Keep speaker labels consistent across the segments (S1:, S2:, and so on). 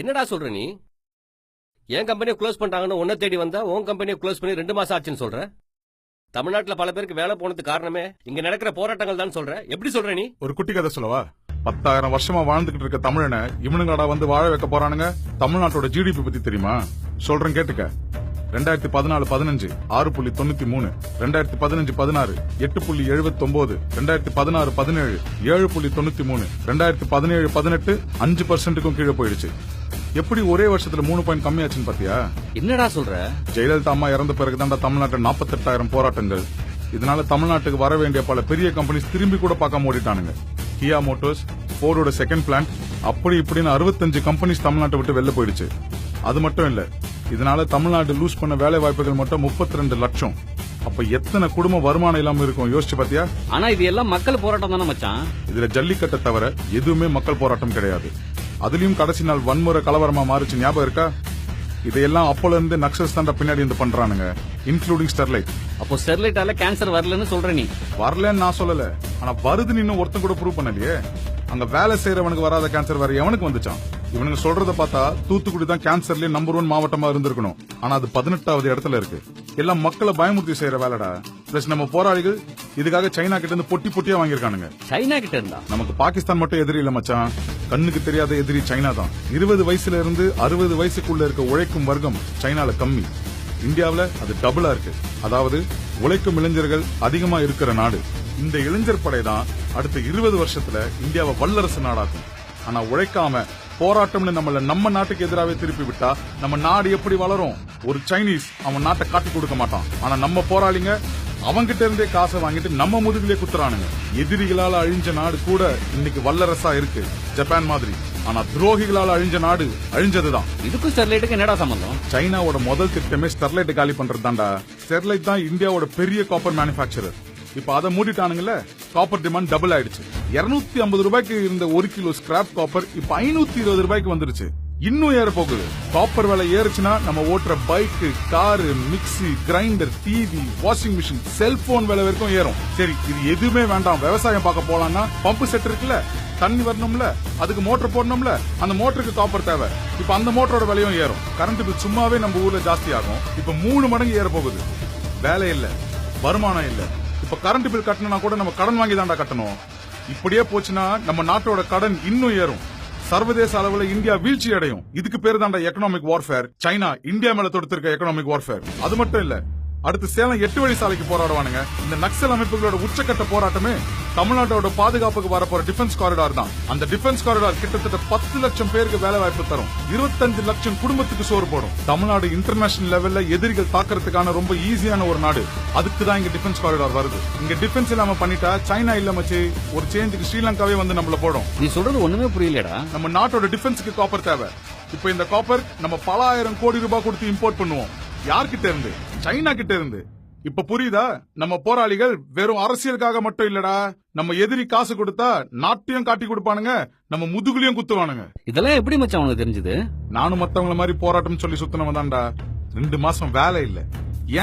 S1: என்னடா சொல்ற நீ? என் கம்பெனியை க்ளோஸ் பண்ணிட்டாங்கன்னு உன்னை தேடி வந்தா உன் கம்பெனியை க்ளோஸ் பண்ணி 2 மாசம் ஆச்சுன்னு சொல்ற. தமிழ்நாட்டுல பல பேருக்கு வேலை போனதுக்கு காரணமே இங்க நடக்கிற போராட்டங்கள் தான் சொல்ற. எப்படி சொல்ற நீ?
S2: ஒரு குட்டி கதை சொல்லவா? 10,000 வருஷமா வாழ்ந்துகிட்டு இருக்க தமிழனை இவனுங்கடா வந்து வாழ வைக்க போறானுங்க. தமிழ்நாட்டோட ஜிடிபி பத்தி தெரியுமா? சொல்றேன் கேட்டுக்க. 2014-15 6.93, 2015-16 8.79, 2016-17 7.93, 2017-18 5%க்கும் கீழே போயிடுச்சு. எப்படி ஒரே வருஷத்துல 3 பாயிண்ட் கம்மியாச்சுன்னு பாத்தியா?
S1: என்னடா சொல்ற?
S2: ஜெயலலிதா அம்மா இறந்த பிறகுதான்டா தமிழ்நாட்டில் 48,000 போராட்டங்கள். இதனால தமிழ்நாட்டுக்கு வர வேண்டிய பல பெரிய கம்பெனிஸ் திரும்பி கூட பார்க்காம ஓடிட்டானுங்க. கியா மோட்டார்ஸ், போர்டோட செகண்ட் பிளான்ட், அப்படி இப்படின்னு 65 கம்பெனிஸ் தமிழ்நாட்டை விட்டு வெளில போயிடுச்சு. அது மட்டும் இல்ல, இதனால தமிழ்நாடு லூஸ் பண்ண வேலை வாய்ப்புகள் மட்டும் 32 லட்சம். அப்ப எத்தனை குடும்ப வருமானம் இல்லாம இருக்கும் யோசிச்சு பாத்தியா?
S1: ஆனா இது எல்லாம் மக்கள் போராட்டம் தானே மச்சான்.
S2: இதுல ஜல்லிக்கட்டை தவிர எதுவுமே மக்கள் போராட்டம் கிடையாது. அதுலயும் கடைசி நாள் வன்முறை கலவரமா மாறிச்சு, ஞாபகம் இருக்கா? இதையெல்லாம் அப்போல இருந்து நக்சல்ஸ் தான் பின்னாடி இருந்து பண்றானுங்க, இன்க்ளூடிங் ஸ்டெர்லைட்.
S1: அப்போ ஸ்டெர்லைட்டால கேன்சர் வரலன்னு சொல்ற நீ?
S2: வரலன்னு நான் சொல்லல, ஆனா வருதுன்னு இன்னும் ஒருத்தன் கூட ப்ரூவ் பண்ணலையே. அங்க வேலை செய்யறவனுக்கு வராத கேன்சர் வேற எவனுக்கு வந்துச்சான்? இவனுங்க சொல்றத பார்த்தா தூத்துக்குடி தான் கேன்சர்லயே நம்பர் 1 மாவட்டமா இருந்திருக்கணும். ஆனா அது 18வது இடத்துல இருக்கு. எல்லாம் மக்களை பயமுறுத்தி செய்யற வேலைடா. பிளஸ் நம்ம போராளிகள் இதுக்காக சைனா கிட்ட இருந்து பொட்டி பொட்டியா வாங்கியிருக்கானுங்க.
S1: சைனா கிட்ட இருந்தா? நமக்கு
S2: பாகிஸ்தான் மட்டும் எதிரி இல்ல மச்சான், கண்ணுக்கு தெரியாத எதிரி சைனா தான். 20 வயசுல இருந்து 60 வயசுக்குள்ள இருக்க உழைக்கும் வர்க்கம் சைனால கம்மி. இந்தியாவில அது டபுளா இருக்கு. அதாவது உழைக்கும் இளைஞர்கள் அதிகமா இருக்கிற நாடு. இந்த இளைஞர் படை தான் அடுத்த 20 வருஷத்துல இந்தியாவை வல்லரசு நாடாக்கும். ஆனா உழைக்காம போராட்டம்னு நம்ம நாட்டுக்கு எதிராகவே திருப்பி விட்டா நம்ம நாடு எப்படி வளரும்? ஒரு சைனீஸ் அவன் நாட்டை காட்டி கொடுக்க மாட்டான். ஆனா நம்ம போராளிங்க அவங்கிட்ட இருந்தே காசை வாங்கிட்டு நம்ம முதுகிலே குத்துறானுங்க. எதிரிகளால அழிஞ்ச நாடு கூட இன்னைக்கு வல்லரசா இருக்கு, ஜப்பான் மாதிரி. ஆனா துரோகிகளால அழிஞ்ச நாடு அழிஞ்சதுதான்.
S1: இதுக்கும் ஸ்டெர்லைட்டுக்கு என்னடா சம்பந்தம்?
S2: சைனாவோட முதல் திட்டமே ஸ்டெர்லைட் காலி பண்றது தான்டா. ஸ்டெர்லைட் தான் இந்தியாவோட பெரிய காப்பர் மேனுபேக்சரர். இப்ப அதை மூடிட்டானுங்கல்ல, காப்பர் டிமாண்ட் டபுள் ஆயிடுச்சு. 250 ரூபாய்க்கு இருந்த 1 கிலோ ஸ்கிராப் காப்பர் இப்ப 520 ரூபாய்க்கு வந்துருச்சு. இன்னும் ஏற போகுது. காப்பர் விலை ஏறுச்சுன்னா நம்ம ஓட்டுற bike, car, mixie, grinder, TV, washing machine, cellphone விலை வரைக்கும் ஏறும். சரி, இது எதுவுமே வேண்டாம், விவசாயம் பார்க்க போலாம்னா பம்பு செட் இருக்குல்ல, தண்ணி வரணும்ல, அதுக்கு மோட்டர் போடணும்ல, அந்த மோட்டருக்கு காப்பர் தேவை. இப்ப அந்த மோட்டரோட விலையும் ஏறும். கரண்ட் பில் சும்மாவே நம்ம ஊர்ல ஜாஸ்தி ஆகும். இப்ப 3 மடங்கு ஏற போகுது. வேலை இல்ல, வருமானம் இல்ல. இப்ப கரண்ட் பில் கட்டணும்னா கூட நம்ம கடன் வாங்கி தாண்டா கட்டணும். இப்படியே போச்சுன்னா நம்ம நாட்டோட கடன் இன்னும் ஏறும். சர்வதேச அளவுல இந்தியா வீழ்ச்சி அடையும். இதுக்கு பேரு தாண்டா எக்கனாமிக் வார்ஃபேர். சைனா இந்தியா மேல தொடுத்திருக்க எக்கனாமிக் வார்ஃபேர். அது மட்டும் இல்ல, அடுத்து சேலம் 8 வழி சாலைக்கு போராடுவானுங்க. இந்த நக்சல் அமைப்புகளோட உச்சக்கட்ட போராட்டமே தமிழ்நாட்டோட பாதுகாப்புக்கு வரப்போற டிஃபென்ஸ் காரிடார் தான். அந்த டிஃபென்ஸ் காரிடார் கிட்டத்தட்ட 10 லட்சம் பேருக்கு வேலை வாய்ப்பு தரும். 25 லட்சம் குடும்பத்துக்கு சோறு போடும். தமிழ்நாடு இன்டர்நேஷனல் லெவல்ல எதிரிகள் தாக்குறதுக்கான ரொம்ப ஈஸியான ஒரு நாடு. அதுக்கு தான் இங்க டிஃபென்ஸ் காரிடார் வருது. இங்க டிஃபென்ஸ் இல்லாம பண்ணிட்டா சைனா இல்ல மச்சி, ஒரு சேஞ்சுக்கு ஸ்ரீலங்காவே வந்து நம்மள போடும்.
S1: நீ சொல்றது ஒண்ணுமே புரியலடா.
S2: நம்ம நாட்டோட டிஃபென்ஸ்க்கு காப்பர் தேவை. இப்ப இந்த காப்பர் நம்ம பல ஆயிரம் கோடி ரூபாய் கொடுத்து இம்போர்ட் பண்ணுவோம். யார்கிட்ட இருந்து? சைனா கிட்ட இருந்து. இப்ப புரியுதா? நம்ம போராளிகள் வெறும் அரசியலுக்காக மட்டும் இல்லடா, நம்ம எதிரி காசு கொடுத்தா நாட்டையும் காட்டி கொடுப்பானுங்க, நம்ம முதுகுலையும் குத்துவானுங்க.
S1: இதெல்லாம் எப்படி மச்சான் உனக்கு தெரிஞ்சது?
S2: நானும் மத்தவங்கள மாதிரி போராட்டம் சொல்லி சுத்தினவன் தான்டா. 2 மாசம் வேலை இல்ல.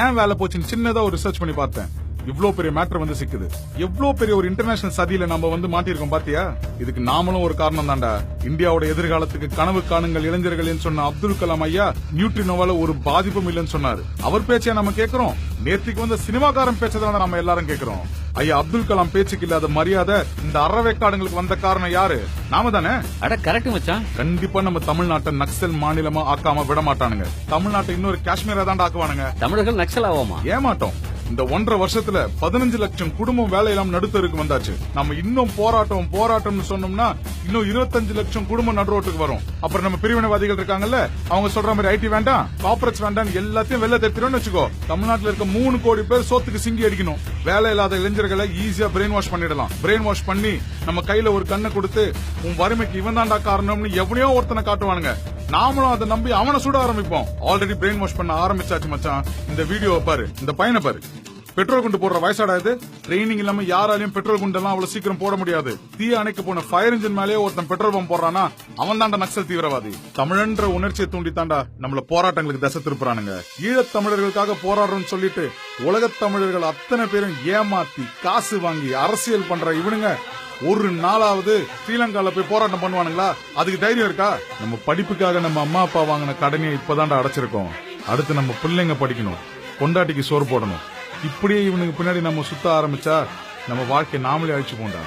S2: ஏன் வேலை போச்சுன்னு சின்னதா ஒரு ரிசர்ச் பண்ணி பார்த்தேன். இவ்ளோ பெரிய மேட்டர் வந்து சிக்குது. எவ்ளோ பெரிய ஒரு இன்டர்நேஷனல் சதியில நம்ம வந்து மாட்டிருக்கோம் பாத்தியா? இதுக்கு நாமளும் ஒரு காரணம் தான்டா. இந்தியாவோட எதிர்காலத்துக்கு கனவு காணுங்கள் இளைஞர்கள் சொன்ன அப்துல் கலாம் ஐயா நியூட்ரினோவால ஒரு பாதிப்பும் இல்லைன்னு சொன்னாரு. அவர் பேச்சையா நம்ம கேட்கிறோம்? நேற்றுக்கு வந்த சினிமாக்காரன் பேச்சதான் நம்ம எல்லாரும் கேட்கிறோம். ஐயா அப்துல் கலாம் பேச்சுக்கு இல்லாத மரியாதை இந்த அறவேக்காடுங்களுக்கு வந்த காரணம் யாரு? நாம தானே?
S1: அட கரெக்ட் மச்சான்.
S2: கண்டிப்பா நம்ம தமிழ்நாட்டை நக்சல் மாநிலமா ஆக்காம விட மாட்டானுங்க. தமிழ்நாட்டை இன்னொரு காஷ்மீரா தான் ஆக்குவானுங்க.
S1: தமிழர்கள் நக்சல் ஆவோமா?
S2: ஏமாட்டோம். இந்த 1.5 வருஷத்துல 15 லட்சம் குடும்பம் வேலை இல்லாம நடுத்தருக்கு வந்தாச்சு. நம்ம இன்னும் போராட்டம்னு சொன்னோம்னா இன்னும் 25 லட்சம் குடும்பம் நடுரோட்டுக்கு வரும். அப்புறம் நம்ம பிரிவினைவாதிகள் இருக்காங்கல்ல, அவங்க சொல்ற மாதிரி ஐடி வேண்டாம், கார்பரேட்ஸ் வேண்டாம், எல்லாத்தையும் வெளில தடுத்துறோம்னு வச்சுக்கோ. தமிழ்நாட்டுல இருக்க 3 கோடி பேர் சோத்துக்கு சிங்கி அடிக்கணும். வேலை இல்லாத இளைஞர்களை ஈஸியா பிரெயின் வாஷ் பண்ணிடலாம். பிரெயின் வாஷ் பண்ணி நம்ம கையில ஒரு கண்ணை கொடுத்து உன் வறுமைக்கு இவன் தாண்டா காரணம்னு எவனையோ ஒருத்தனை காட்டுவானுங்க. நாமளும் அதை நம்பி அவனை சுட ஆரம்பிப்போம். ஆல்ரெடி பிரெயின் வாஷ் பண்ண ஆரம்பிச்சாச்சு மச்சான். இந்த வீடியோ பாரு, இந்த பையனை பாரு. பெட்ரோல் குண்டு போடுற வயசாடா இது? ட்ரைனிங் இல்லாம யாராலையும் பெட்ரோல் குண்டெல்லாம் அவ்வளவு சீக்கிரம் போட முடியாது. தீ அணைக்க போன ஃபயர் இன்ஜின் மேலேயே ஒருத்தன் பெட்ரோல் பம்ப் போடுறானா அவன் தாண்டா நக்சல் தீவிரவாதி. தமிழன்ற உணர்ச்சியை தூண்டி தாண்டா நம்மள போராட்டங்களுக்கு தசை திருப்புறானுங்க. ஈழத் தமிழர்களுக்காக போராடுறோம்னு சொல்லிட்டு உலகத் தமிழர்கள் அத்தனை பேரும் ஏமாத்தி காசு வாங்கி அரசியல் பண்ற இவனுங்க ஒரு நாளாவது ஸ்ரீலங்கால போய் போராட்டம் பண்ணுவானுங்களா? அதுக்கு தைரியம் இருக்கா? நம்ம படிப்புக்காக நம்ம அம்மா அப்பா வாங்கின கடனையை இப்பதான்டா அடைச்சிருக்கோம். அடுத்து நம்ம பிள்ளைங்க படிக்கணும், பொண்டாட்டிக்கு சோறு போடணும். இப்படியே இவனுக்கு பின்னாடி நம்ம சுத்த ஆரம்பிச்சா நம்ம வாழ்க்கை நாமளே அழிச்சு போண்டா.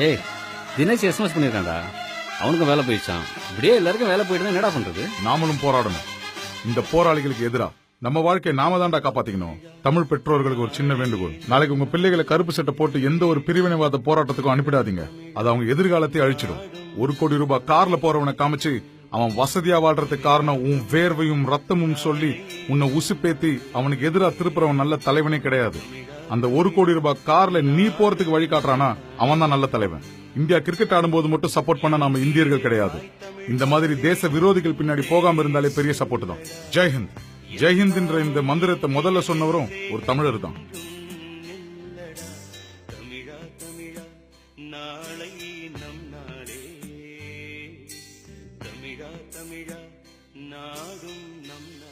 S3: ஏய், தினேஷ் எஸ்எம்எஸ் பண்ணிருக்கான்டா. அவனுக்கும் வேலை போயிடுச்சான். இப்படியே எல்லாருக்கும் வேலை போயிட்டு என்னடா பண்றது?
S2: நாமளும் போராடணும். இந்த போராளிகளுக்கு எதிரா நம்ம வாழ்க்கையை நாம தான்டா காப்பாத்திக்கணும். தமிழ் பெற்றோர்களுக்கு ஒரு சின்ன வேண்டுகோள், நாளைக்கு உங்க பிள்ளைகளை கருப்பு சட்டை போட்டு எந்த ஒரு பிரிவினைவாத போராட்டத்துக்கும் அனுப்பிடாதீங்க. அது அவங்க எதிர்காலத்தை அழிச்சிடும். 1 கோடி ரூபாய் கார்ல போறவனை காமிச்சு அவன் வசதியா வாழ்றதுக்கு காரணம் உன் வேர்வையும் ரத்தமும் சொல்லி உன்னை உசுப்பேத்தி அவனுக்கு எதிரா திருப்புறவன் நல்ல தலைவனே கிடையாது. அந்த 1 கோடி ரூபாய் கார்ல நீ போறதுக்கு வழி காட்டுறானா அவன் தான் நல்ல தலைவன். இந்தியா கிரிக்கெட் ஆடும்போது மட்டும் சப்போர்ட் பண்ண நாம இந்தியர்கள் கிடையாது. இந்த மாதிரி தேச விரோதிகள் பின்னாடி போகாம இருந்தாலே பெரிய சப்போர்ட் தான். ஜெய்ஹிந்த். ஜெய்ஹிந்த் என்ற இந்த மந்திரத்தை முதல்ல சொன்னவரும் ஒரு தமிழர் தான்.
S4: நாளை நம் நாளே, தமிழா தமிழா நாடும் நம் நாளே.